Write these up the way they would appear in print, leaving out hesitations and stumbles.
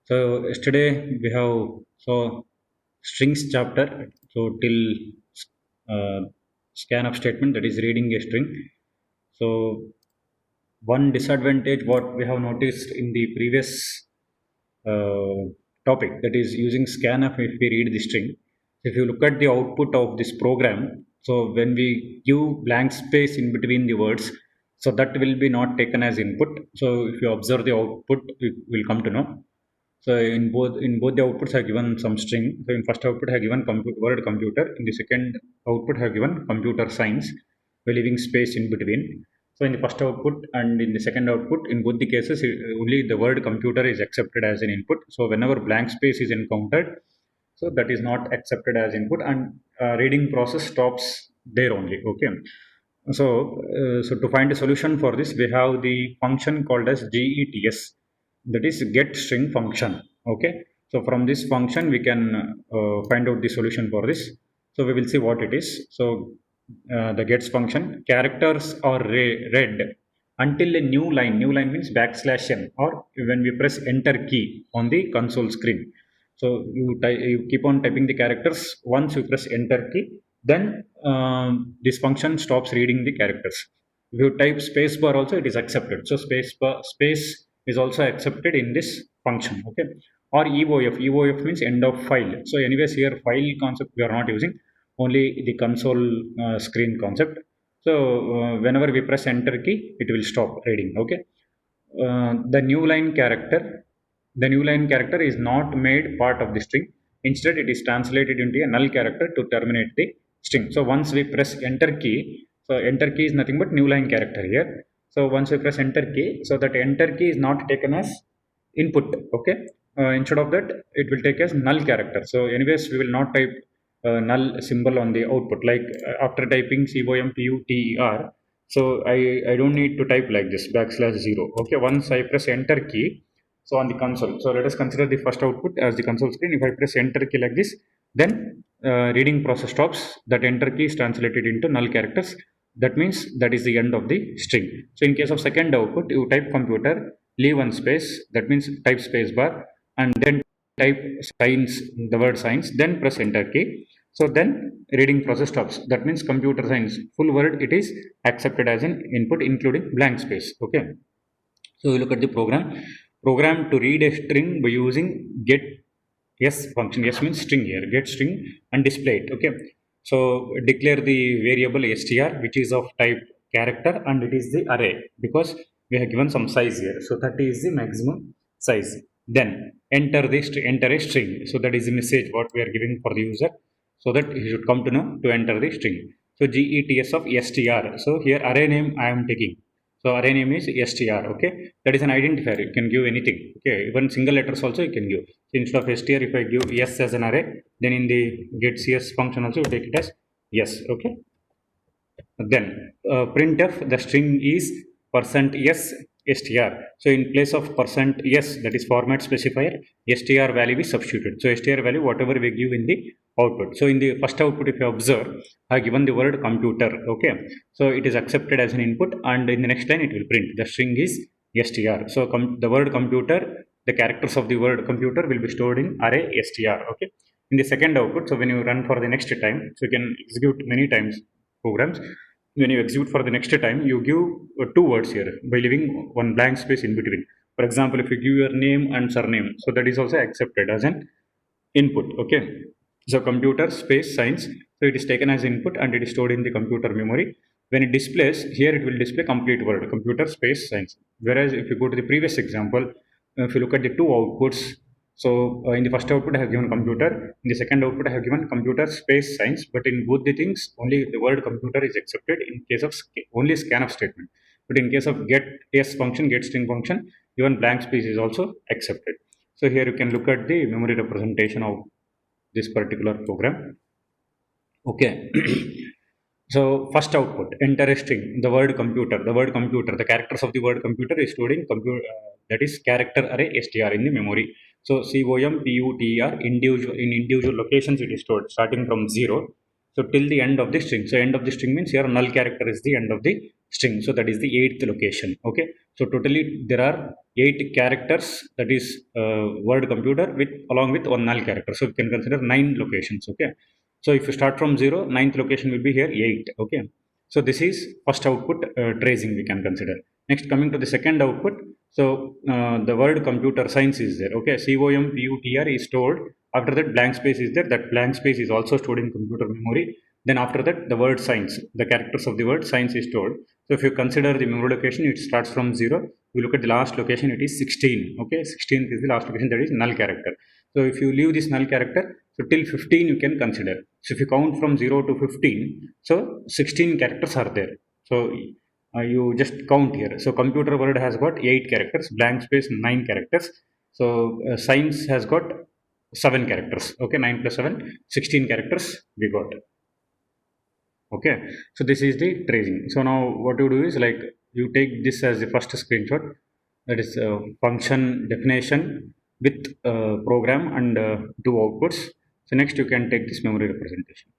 So yesterday we have so strings chapter. So till uh, scan of statement, that is reading a string. So one disadvantage what we have noticed in the previous uh, topic, that is using scanf if we read the string. If you look at the output of this program, so when we give blank space in between the words, so that will be not taken as input. So if you observe the output, you will come to know. So in both the outputs have given some string. So in first output have given word computer. In the second output have given computer science, by leaving space in between. So in the first output and in the second output, in both the cases, only the word computer is accepted as an input. So whenever blank space is encountered, so that is not accepted as input, and reading process stops there only. Okay. So to find a solution for this, we have the function called as GETS, that is get string function. Okay. So from this function, we can find out the solution for this. So we will see what it is. So the gets function, characters are read until a new line means \n, or when we press enter key on the console screen. So you keep on typing the characters. Once you press enter key, then this function stops reading the characters. If you type space bar also, it is accepted. So space is also accepted in this function. Okay. Or EOF means end of file. So anyways, here file concept we are not using, only the console screen concept. So whenever we press enter key, it will stop reading. Okay. The new line character is not made part of the string. Instead, it is translated into a null character to terminate the string. So once we press enter key, so enter key is nothing but new line character here. So once we press enter key, so that enter key is not taken as input. Okay. Instead of that, it will take as null character. So anyways, we will not type null symbol on the output, like after typing COMPUTER. So I don't need to type like this \0. Okay. Once I press enter key, so on the console, so let us consider the first output as the console screen. If I press enter key like this, then reading process stops. That enter key is translated into null characters. That means that is the end of the string. So in case of second output, you type computer, leave one space, that means type space bar, and then type science, the word science, then press enter key. So then reading process stops. That means computer science, full word, it is accepted as an input, including blank space. Okay. So you look at the program to read a string by using get s function. S means string here. Get string and display it. Okay. So declare the variable str, which is of type character, and it is the array because we have given some size here. So 30 is the maximum size. Then enter a string. So that is the message what we are giving for the user, so that he should come to know to enter the string. So GETS of str. So here array name I am taking. So array name is str. Okay, that is an identifier. You can give anything. Okay, even single letters also you can give. So instead of str, if I give yes as an array, then in the get cs function also you take it as yes. Okay. Then printf, the string is %s str. So in place of %s, that is format specifier, str value is substituted. So str value whatever we give in the output. So in the first output, if you observe, I have given the word computer. Okay. So it is accepted as an input, and in the next line it will print the string is str. So the word computer, the characters of the word computer will be stored in array str. Okay. In the second output, so when you run for the next time, so you can execute many times programs. When you execute for the next time, you give two words here by leaving one blank space in between. For example, if you give your name and surname, so that is also accepted as an input. Okay. So computer space science, so it is taken as input and it is stored in the computer memory. When it displays here, it will display complete word computer space science. Whereas if you go to the previous example, if you look at the two outputs, so in the first output I have given computer, in the second output I have given computer space science, but in both the things only the word computer is accepted in case of only scanf statement. But in case of get s function, get string function, even blank space is also accepted. So here you can look at the memory representation of this particular program. Okay. So first output, enter a string, the word computer, the characters of the word computer is stored in that is character array str in the memory. So COMPUTER individual locations it is stored starting from 0. So till the end of the string. So end of the string means here null character is the end of the string. So that is the eighth location. Okay, so totally there are eight characters, that is word computer with along with one null character, so you can consider nine locations. Okay, so if you start from 0, ninth location will be here 8. Okay, so this is first output tracing we can consider. Next, coming to the second output, so the word computer science is there. Okay, COMPUTR is stored. After that, blank space is there. That blank space is also stored in computer memory. Then after that, the word science, the characters of the word science is stored. So if you consider the memory location, it starts from 0. You look at the last location, it is 16. Okay, 16th is the last location, that is null character. So if you leave this null character, so till 15 you can consider. So if you count from 0 to 15, so 16 characters are there. So you just count here. So computer word has got 8 characters, blank space 9 characters. So science has got 7 characters. Okay, 9 plus 7, 16 characters we got. Okay, so this is the tracing. So now what you do is, like, you take this as the first screenshot, that is function definition with program and two outputs. So next you can take this memory representation.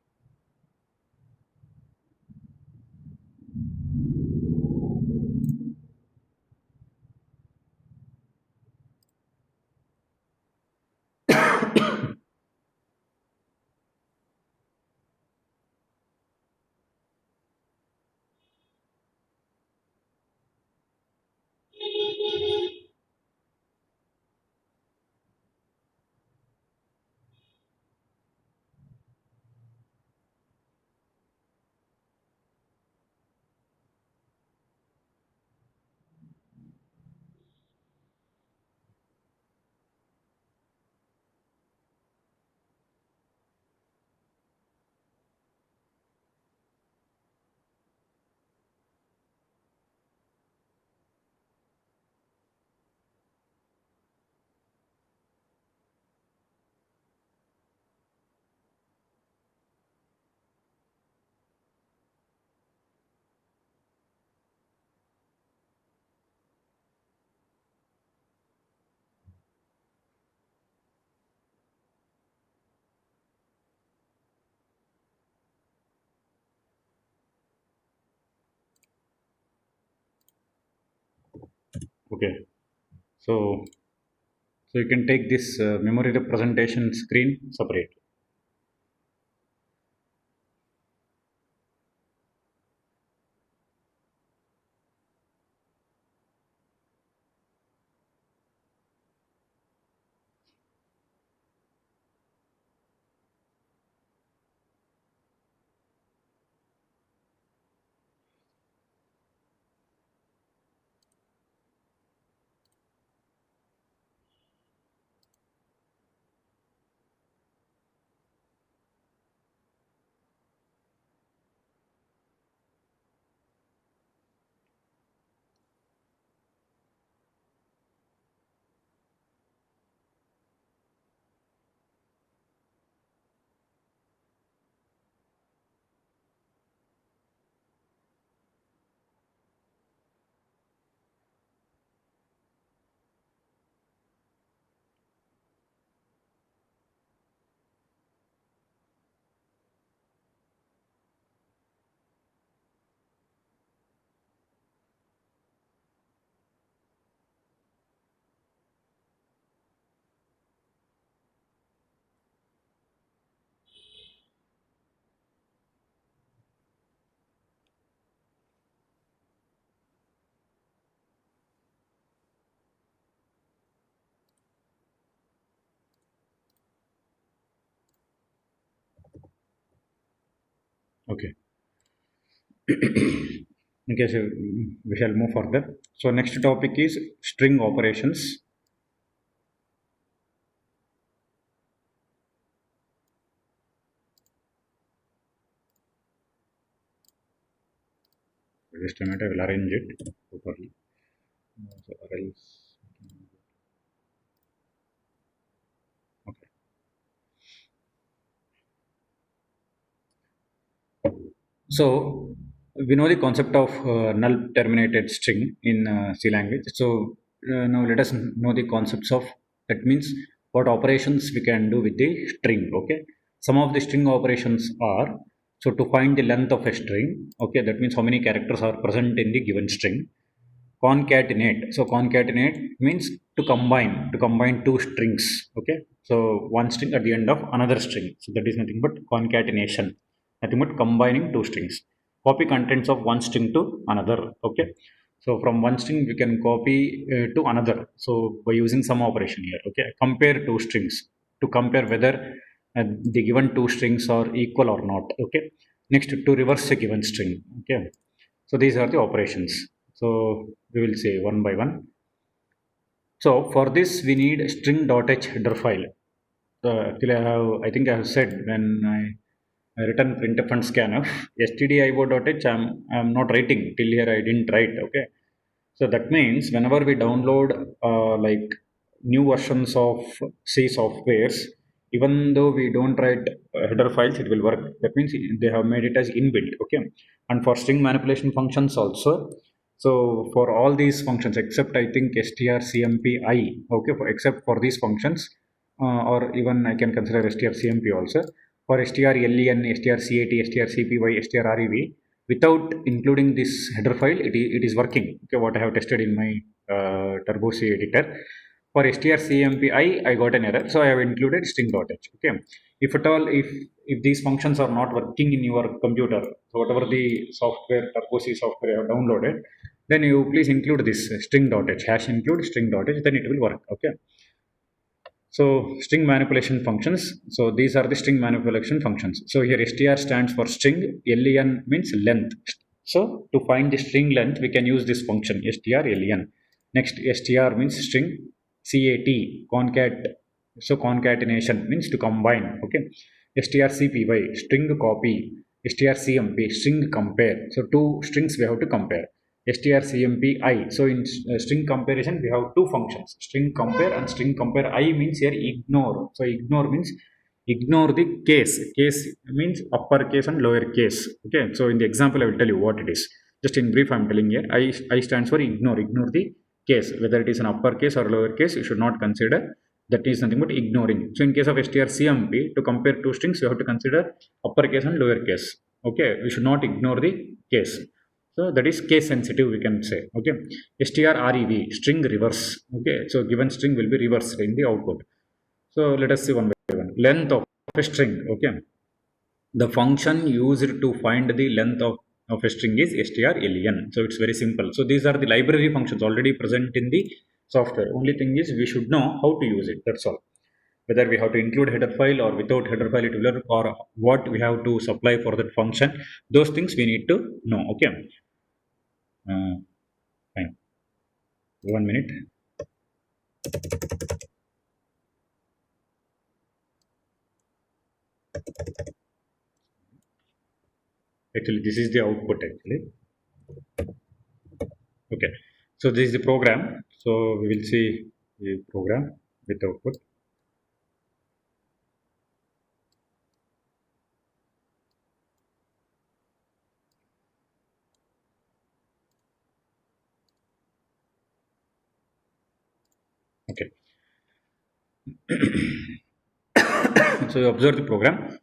Okay, so you can take this memory representation screen separate. Okay. Okay, so we shall move further. So next topic is string operations. Just a minute, I will arrange it properly. So else, okay. So we know the concept of null terminated string in C language. So now let us know the concepts of, that means what operations we can do with the string. Okay, some of the string operations are, So to find the length of a string, okay, that means how many characters are present in the given string. Concatenate. So concatenate means to combine two strings. Okay. So one string at the end of another string. So that is nothing but concatenation. Nothing but combining two strings. Copy contents of one string to another. Okay. So from one string we can copy to another. So by using some operation here. Okay. Compare two strings to compare whether the given two strings are equal or not. Okay. Next, to reverse a given string. Okay. So these are the operations. So we will say one by one. So for this we need string.h header file. Actually, I think I have said when I written printf and scanf stdio.h I'm not writing till here. I didn't write. Okay. So that means whenever we download like new versions of C softwares, even though we don't write header files, it will work. That means they have made it as inbuilt. Okay. And for string manipulation functions also. So for all these functions, except I think strcmpi, okay, except for these functions, or even I can consider strcmp also. For strlen, strcat, strcpy, strrev, without including this header file, it is working. Okay, what I have tested in my Turbo C editor. For strcmpi, I got an error, so I have included string.h. Okay, if at all, if these functions are not working in your computer, so whatever the software Turbo C software you have downloaded, then you please include this string.h, hash include string.h, then it will work. Okay. So string manipulation functions. So these are the string manipulation functions. So here str stands for string, len means length. So to find the string length, we can use this function strlen. Next, str means string, cat, concat. So concatenation means to combine. Okay. strcpy, string copy. strcmp, string compare. So two strings we have to compare. strcmpi. So in string comparison, we have two functions, string compare and string compare. I means here ignore. So ignore means ignore the case. Case means uppercase and lower case. Okay. So in the example, I will tell you what it is. Just in brief, I'm telling here. I stands for ignore. Ignore the case. Whether it is an uppercase or lower case, you should not consider. That is nothing but ignoring. So in case of strcmp, to compare two strings, you have to consider uppercase and lower case. Okay. We should not ignore the case. So that is case sensitive, we can say. Okay. strrev, string reverse. Okay. So given string will be reversed in the output. So let us see one by one. Length of a string. Okay. The function used to find the length of a string is strlen. So it's very simple. So these are the library functions already present in the software. Only thing is we should know how to use it. That's all. Whether we have to include header file or without header file it will work, or what we have to supply for that function. Those things we need to know. Okay. Fine. 1 minute. Actually, this is the output actually. Okay. So this is the program. So we will see the program with output. Okay. So you observe the program.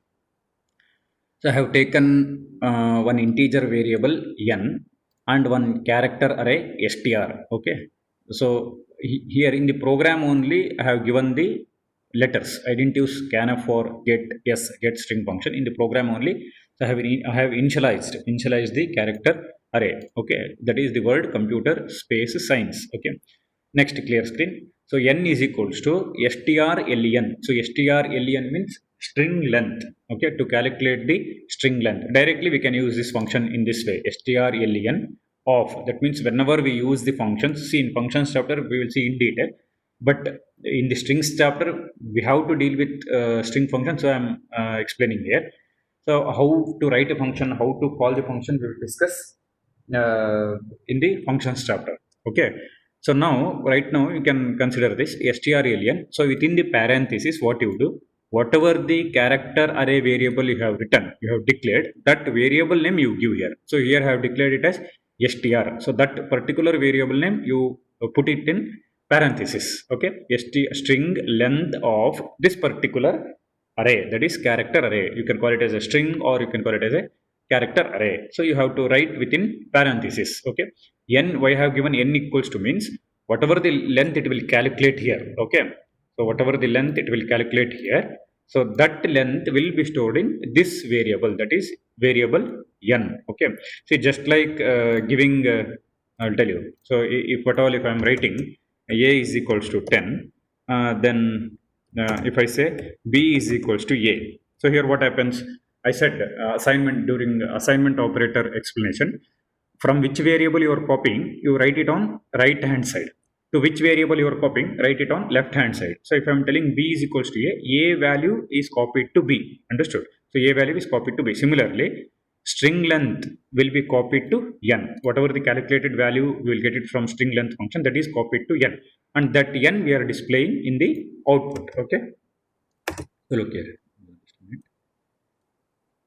So I have taken one integer variable n and one character array str. Okay. So here in the program only I have given the letters. I didn't use scanf or get string function in the program only. So I have initialized the character array. Okay. That is the word computer space science. Okay. Next, clear screen. So n is equals to strlen. So strlen means string length. Okay, to calculate the string length directly, we can use this function in this way. strlen of, that means whenever we use the functions, see in functions chapter we will see in detail, but in the strings chapter we have to deal with string function. So I'm explaining here. So how to write a function, how to call the function, we will discuss in the functions chapter. Okay. So now, right now, you can consider this strlen. So within the parenthesis, what you do, whatever the character array variable you have written, you have declared, that variable name you give here. So here I have declared it as str. So that particular variable name you put it in parenthesis. Okay, string length of this particular array, that is character array. You can call it as a string or you can call it as a character array. So you have to write within parenthesis. Okay, n, why I have given n equals to means whatever the length it will calculate here. Okay, so whatever the length it will calculate here, so that length will be stored in this variable, that is variable n. Okay, see, just like giving I'll tell you. So if at all, if I'm writing a is equals to 10, then if I say b is equals to a, so here what happens? I said assignment, during assignment operator explanation, from which variable you are copying, you write it on right hand side. To which variable you are copying, write it on left hand side. So if I am telling b is equals to a value is copied to b. Understood? So a value is copied to b. Similarly, string length will be copied to n. Whatever the calculated value, we will get it from string length function, that is copied to n. And that n we are displaying in the output. Okay. So look here.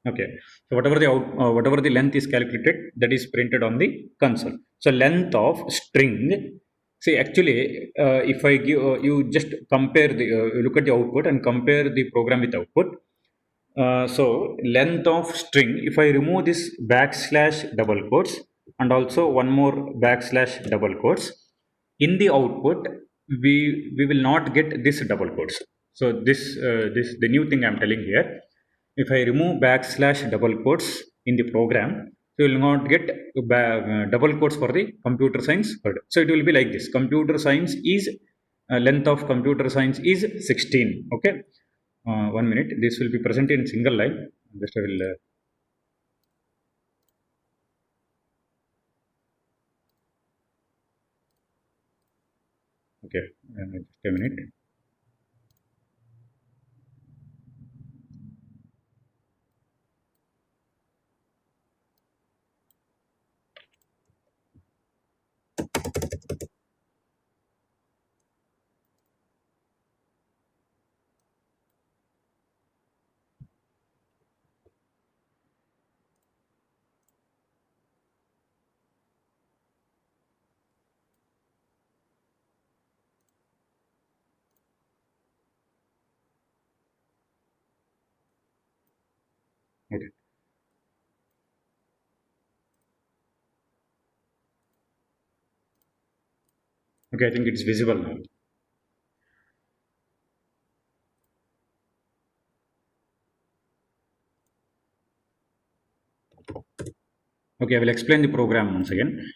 Okay, so whatever the length is calculated, that is printed on the console. So length of string. See, actually, if I give you just compare the look at the output and compare the program with output. So length of string, if I remove this backslash double quotes and also one more backslash double quotes, in the output we will not get this double quotes. So this the new thing I'm telling here. If I remove backslash double quotes in the program, you will not get double quotes for the computer science word. So it will be like this: computer science is length of computer science is 16. Okay, 1 minute. This will be presented in single line. Just I will. Okay, just a minute. Okay. Okay, I think it's visible now. Okay, I will explain the program once again.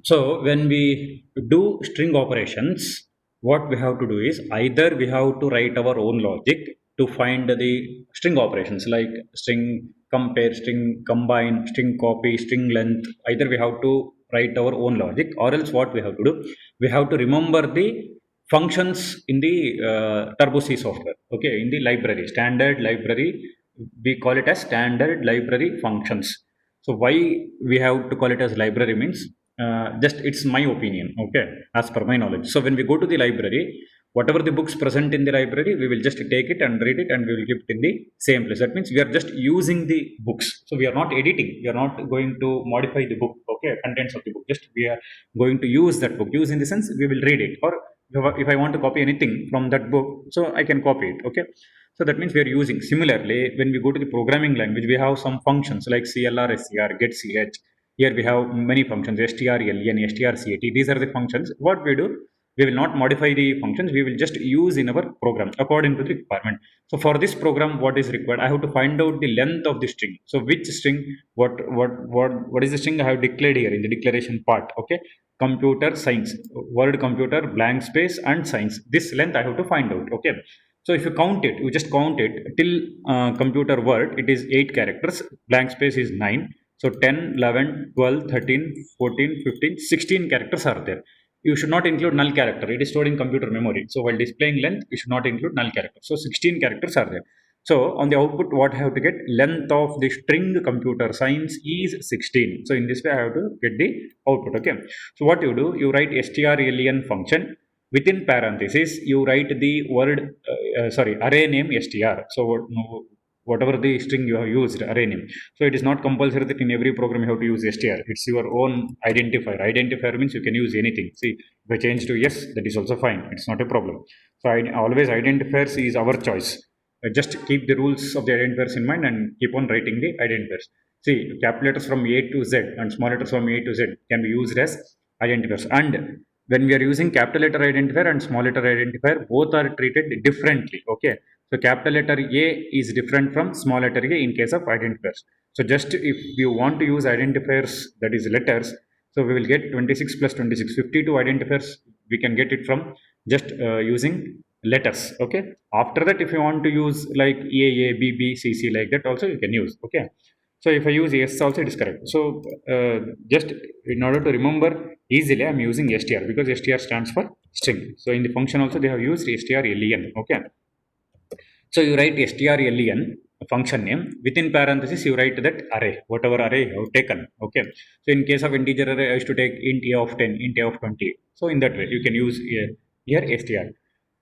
So when we do string operations, what we have to do is either we have to write our own logic to find the string operations like string compare, string combine, string copy, string length. Either we have to write our own logic, or else what we have to do, we have to remember the functions in the Turbo C software. Okay, in the library, standard library, we call it as standard library functions. So why we have to call it as library means, just it's my opinion. Okay, as per my knowledge. So when we go to the library, whatever the books present in the library, we will just take it and read it, and we will keep it in the same place. That means we are just using the books. So we are not editing. We are not going to modify the book. Okay, contents of the book. Just we are going to use that book. Use in the sense we will read it, or if I want to copy anything from that book, so I can copy it. Okay. So that means we are using. Similarly, when we go to the programming language, we have some functions like CLR, SCR, get, ch. Here we have many functions, strlen, strcat. These are the functions. What we do, we will not modify the functions. We will just use in our program according to the requirement. So for this program, what is required? I have to find out the length of the string. So which string, what is the string I have declared here in the declaration part? Okay, computer science, word computer, blank space, and science. This length I have to find out. Okay. So if you count it, you just count it till computer word, it is 8 characters, blank space is 9. So 10, 11, 12, 13, 14, 15, 16 characters are there. You should not include null character. It is stored in computer memory. So while displaying length, you should not include null character. So 16 characters are there. So on the output, what I have to get? Length of the string computer science is 16. So in this way, I have to get the output. Okay. So what you do, you write strlen function. Within parentheses, you write the word, array name str. So whatever the string you have used, array name. So it is not compulsory that in every program you have to use str. It's your own identifier. Identifier means you can use anything. See, if I change to yes, that is also fine. It's not a problem. So I always identifiers is our choice. Just keep the rules of the identifiers in mind and keep on writing the identifiers. See, capital letters from A to Z and small letters from A to Z can be used as identifiers. And when we are using capital letter identifier and small letter identifier, both are treated differently. Okay, so capital letter A is different from small letter A in case of identifiers. So just if you want to use identifiers, that is letters, so we will get 26 plus 26, 52 identifiers. We can get it from just using letters. Okay, after that if you want to use like A, B, B, C, C, like that also you can use. Okay, so if I use yes also it is correct. So just in order to remember easily, I am using str because str stands for string. So in the function also they have used strlen. Okay, so you write strlen function name, within parenthesis you write that array, whatever array you have taken. Okay, so in case of integer array I used to take int a of 10, int a of 20. So in that way you can use here str.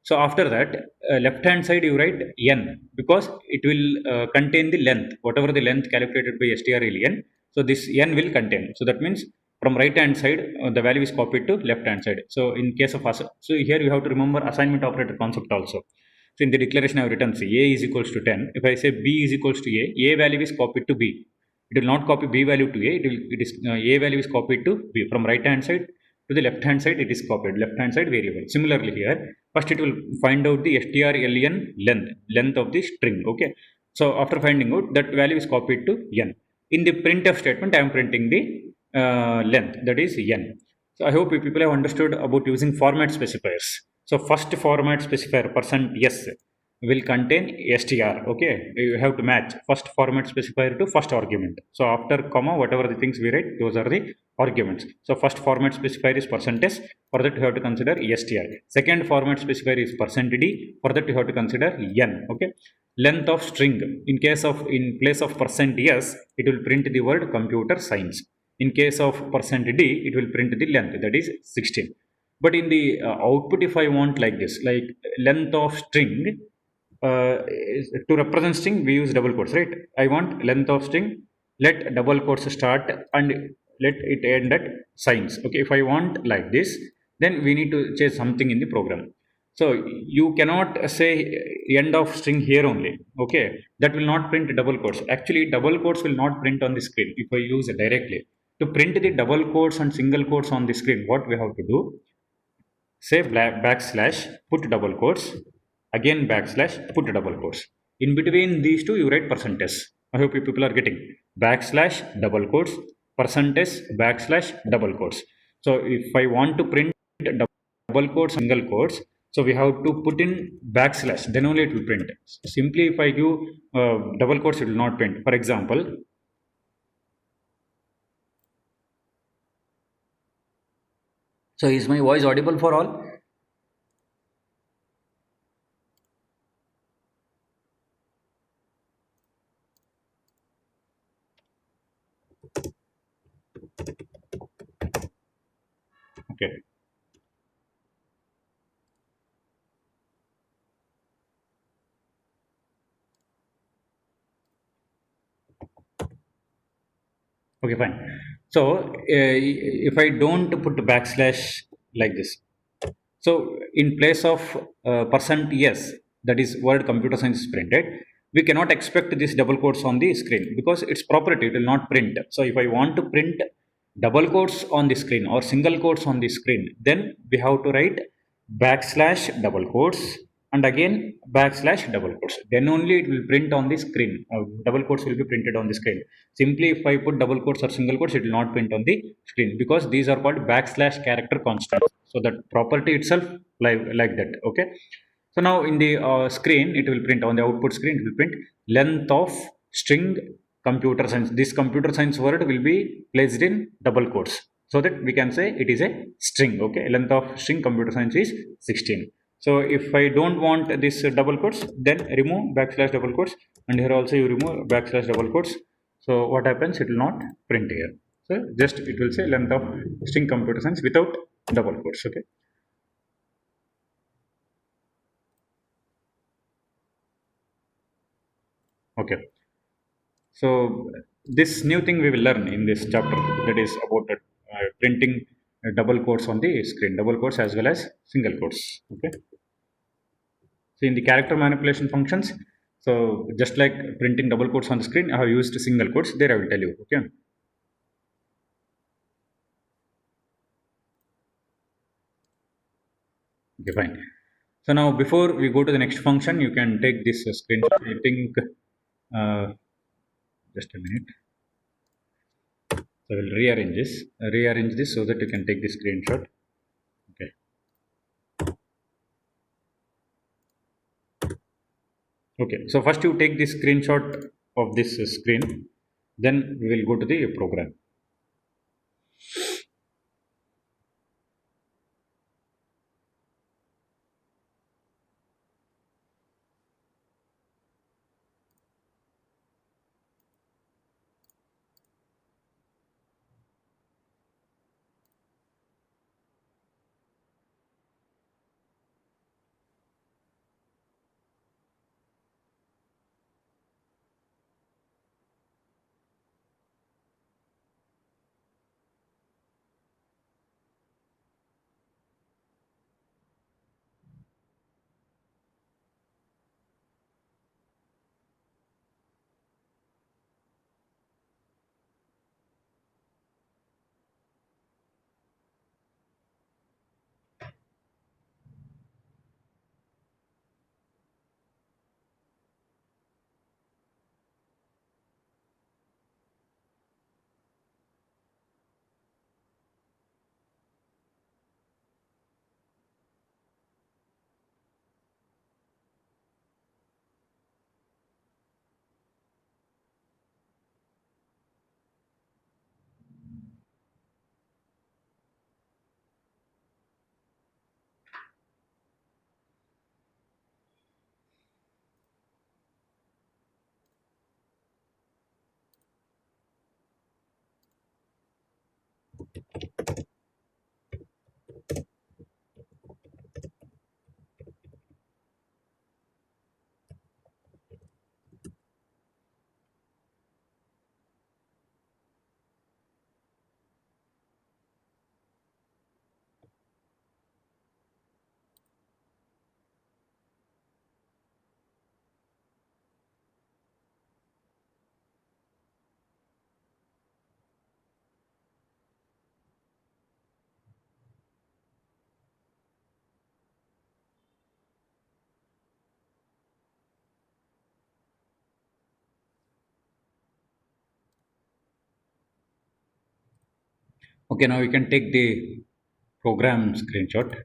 So after that, left hand side you write n because it will contain the length, whatever the length calculated by strlen. So this n will contain. So that means from right hand side the value is copied to left hand side. So in case of so here you have to remember assignment operator concept also. So in the declaration I have written, say a is equals to 10. If I say b is equals to a value is copied to b. It will not copy b value to a. It is a value is copied to b. From right hand side to the left hand side it is copied, left hand side variable. Similarly here, first it will find out the strlen length of the string. Okay, so after finding out, that value is copied to n. In the printf statement I am printing the length, that is n. So I hope you people have understood about using format specifiers. So first format specifier %s will contain str. Okay, you have to match first format specifier to first argument. So after comma, whatever the things we write, those are the arguments. So first format specifier is %s. For that you have to consider str. Second format specifier is %d. For that you have to consider n. Okay, length of string, in case of in place of %s it will print the word computer science. In case of %d it will print the length, that is 16. But in the output, if I want like this, like length of string, to represent string we use double quotes, right? I want length of string, let double quotes start and let it end at signs. Okay, if I want like this, then we need to change something in the program. So you cannot say end of string here only. Okay, that will not print double quotes. Actually double quotes will not print on the screen if I use it directly. To print the double quotes and single quotes on the screen, what we have to do, say backslash put double quotes, again backslash put double quotes. In between these two you write %s. I hope you people are getting backslash double quotes, %s backslash double quotes. So if I want to print double quotes, single quotes, so we have to put in backslash, then only it will print. Simply if I give double quotes it will not print. For example, so is my voice audible for all? Okay. Okay, fine. So if I don't put backslash like this, so in place of %s, that is word computer science is printed, we cannot expect this double quotes on the screen because it's property, it will not print. So if I want to print double quotes on the screen or single quotes on the screen, then we have to write backslash double quotes and again backslash double quotes. Then only it will print on the screen. Double quotes will be printed on the screen. Simply if I put double quotes or single quotes, it will not print on the screen because these are called backslash character constants. So that property itself like that. Okay, so now in the screen it will print, on the output screen it will print length of string computer science. This computer science word will be placed in double quotes so that we can say it is a string. Okay, length of string computer science is 16. So if I don't want this double quotes, then remove backslash double quotes, and here also you remove backslash double quotes. So what happens, it will not print here. So just it will say length of string computer science without double quotes. Okay. Okay. So this new thing we will learn in this chapter, that is about printing double quotes on the screen, double quotes as well as single quotes. Okay. So in the character manipulation functions, so just like printing double quotes on the screen, I have used single quotes. There I will tell you. Okay. Okay, fine. So now before we go to the next function, you can take this screenshot. I think just a minute. So I will rearrange this so that you can take the screenshot. Okay. Okay. So first you take the screenshot of this screen, then we will go to the program. Okay, now you can take the program screenshot.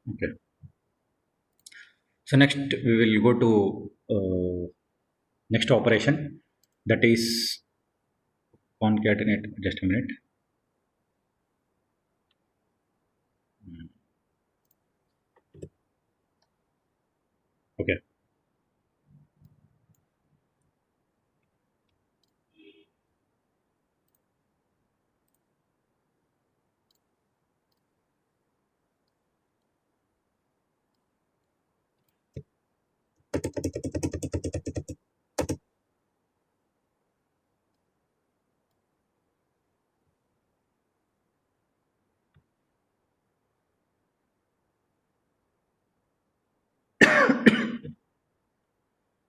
Okay. So next we will go to next operation, that is concatenate. Just a minute. Okay.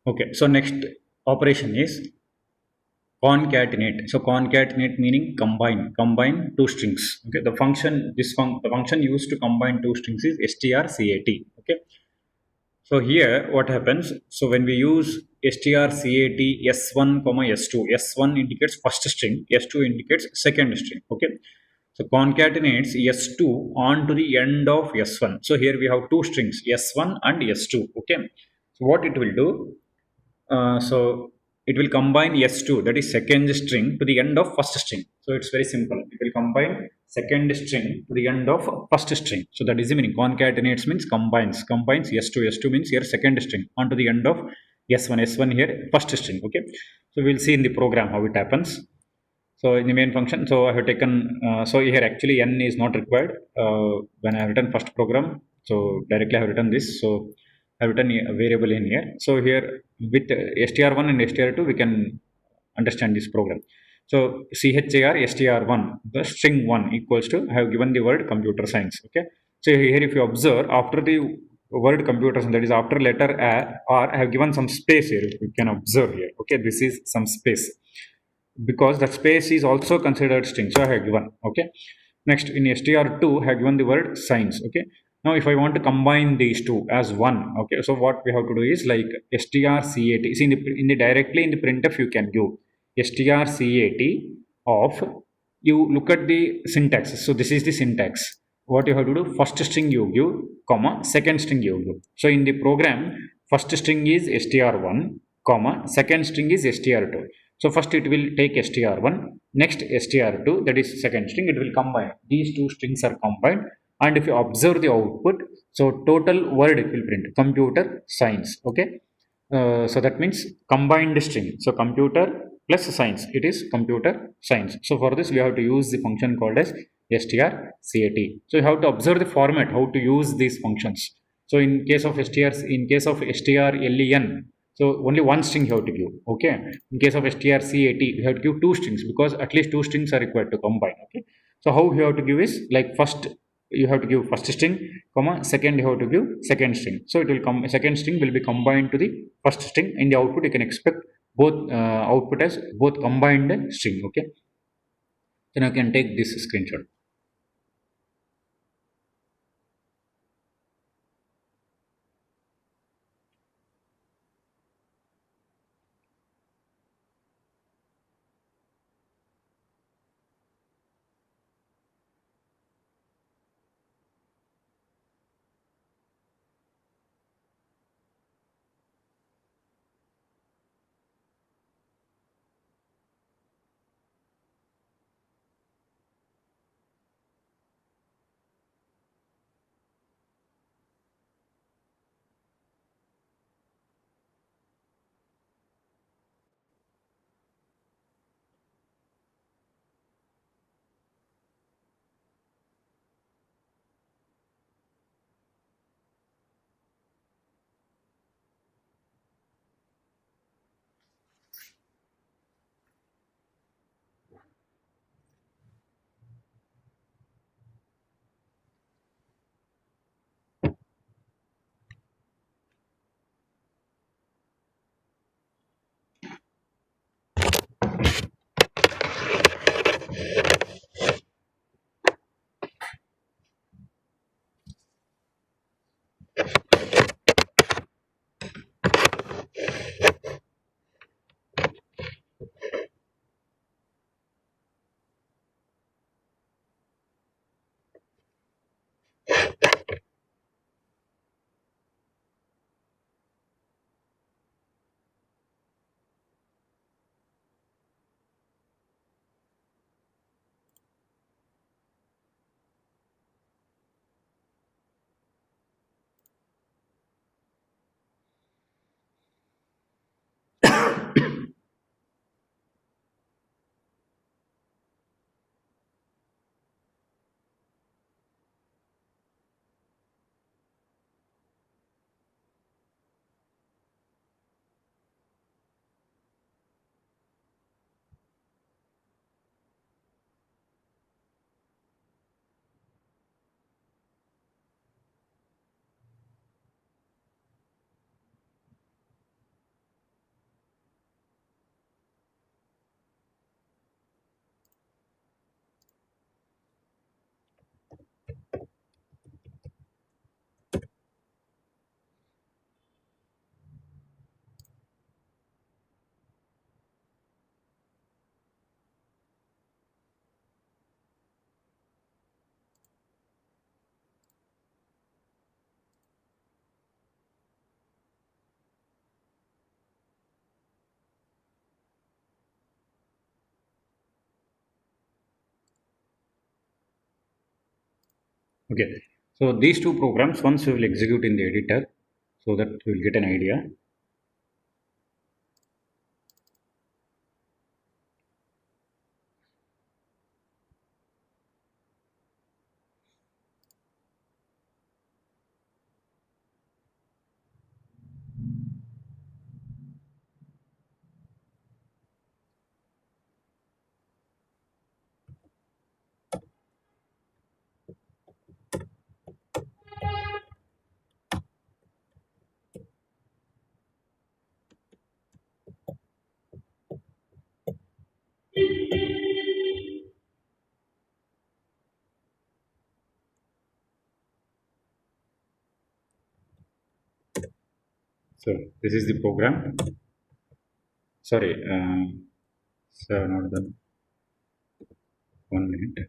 Okay. So next operation is concatenate. So concatenate meaning combine two strings. Okay, the function the function used to combine two strings is strcat. Okay, so here what happens, so when we use strcat s1 comma s2, s1 indicates first string, s2 indicates second string. Okay, so concatenates s2 onto the end of s1. So here we have two strings, s1 and s2. Okay, so what it will do, so it will combine S2, that is second string, to the end of first string. So it's very simple. It will combine second string to the end of first string. So that is the meaning. Concatenates means combines. Combines S2. S2 means here second string onto the end of S1. S1 here first string. Okay. So we'll see in the program how it happens. So in the main function, so I have taken, so here actually n is not required when I have written first program. So directly I have written this. So I have written a variable in here. So here with str1 and str2, we can understand this program. So char str1, the string 1 equals to, I have given the word computer science. Okay. So here if you observe, after the word computer science, that is after letter A, R, I have given some space here. You can observe here. Okay, this is some space because that space is also considered string. So I have given. Okay. Next in str2, I have given the word science. Okay. Now if I want to combine these two as one, okay, so what we have to do is like strcat. See in the directly in the printf you can give strcat of, you look at the syntax. So this is the syntax. What you have to do, first string you give, comma, second string you give. So in the program, first string is str1, comma, second string is str2. So first it will take str1, next str2, that is second string, it will combine. These two strings are combined, and if you observe the output, so total word it will print computer science. Okay, so that means combined string. So computer plus science, it is computer science. So for this we have to use the function called as strcat. So you have to observe the format, how to use these functions. So in case of strlen, so only one string you have to give. Okay, in case of strcat we have to give two strings because at least two strings are required to combine. Okay, so how you have to give is like first you have to give first string, comma, second you have to give second string. So it will come, second string will be combined to the first string. In the output you can expect both output as both combined string. Okay, then I can take this screenshot. Okay, so these two programs once we will execute in the editor so that we will get an idea. So this is the program. Sorry, so not the 1 minute.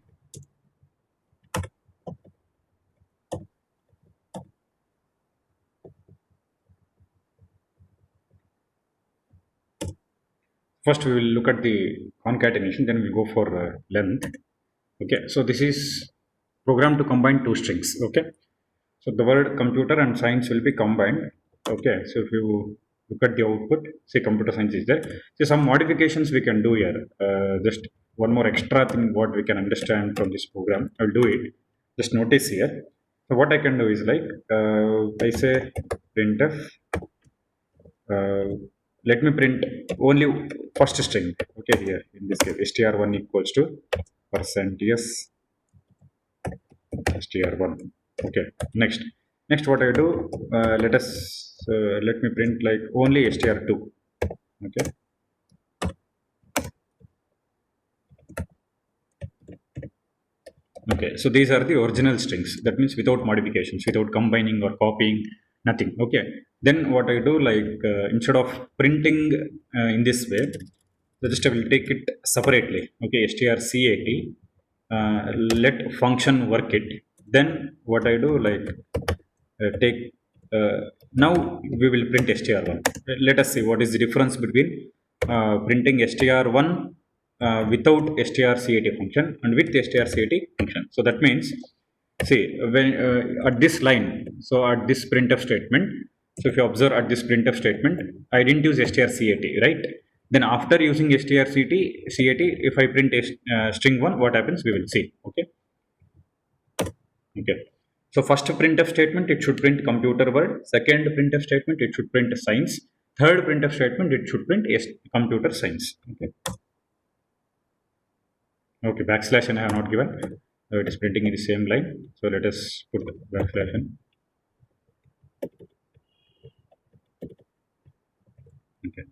First, we will look at the concatenation, then we'll go for length. Okay, so this is program to combine two strings. Okay, so the word computer and science will be combined. Okay, so if you look at the output, say computer science is there. So some modifications we can do here. Just one more extra thing what we can understand from this program. I'll do it. Just notice here. So what I can do is like I say printf. Uh, Let me print only first string. Okay, here in this case str1 equals to percent yes str1. Okay, next what I do, let me print like only str2. Okay, okay, so these are the original strings, that means without modifications, without combining or copying, nothing. Okay, then what I do, like instead of printing in this way, so just I will take it separately. Okay, strcat, uh, let function work it. Then what I do, like take now we will print str1. Let us see what is the difference between printing str1 without strcat function and with strcat function. So that means, see, when at this line, so at this printf statement, so if you observe at this printf statement, I didn't use strcat, right? Then after using strcat, if I print string 1, what happens we will see. Okay, okay. So first printf statement, it should print computer word. Second printf statement, it should print science. Third printf statement, it should print computer science. Okay. Okay. Backslash and I have not given. So it is printing in the same line. So let us put backslash n. Okay.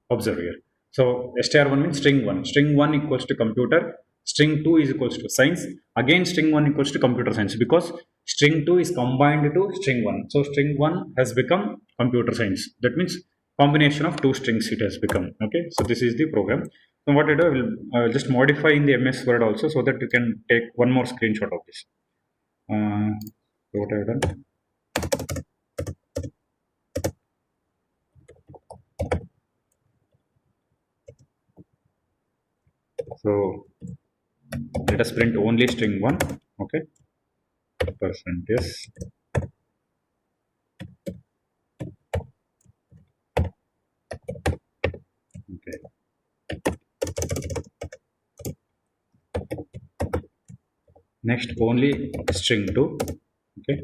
Observe here. So str1 means string 1. String 1 equals to computer. String 2 is equals to science. Again, string 1 equals to computer science because string 2 is combined to string 1. So string 1 has become computer science. That means combination of two strings it has become. Okay. So this is the program. So what I do, I will just modify in the MS Word also so that you can take one more screenshot of this. So what I have done. So let us print only string 1. Okay. Percent yes. Okay. Next only string 2. Okay,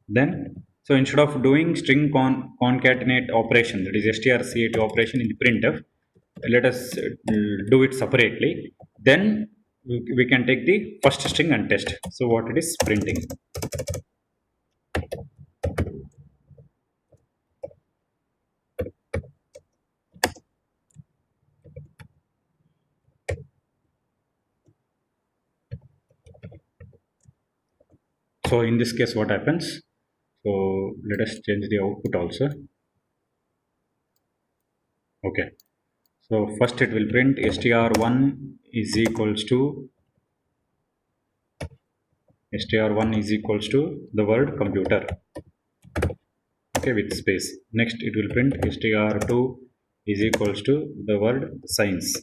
then so instead of doing string concatenate operation, that is strcat operation in the printf, let us do it separately. Then we can take the first string and test. So what it is printing. So in this case what happens, so let us change the output also. Okay, so first it will print str1 is equals to str1 is equals to the word computer. okay, with space. Next it will print str2 is equals to the word science.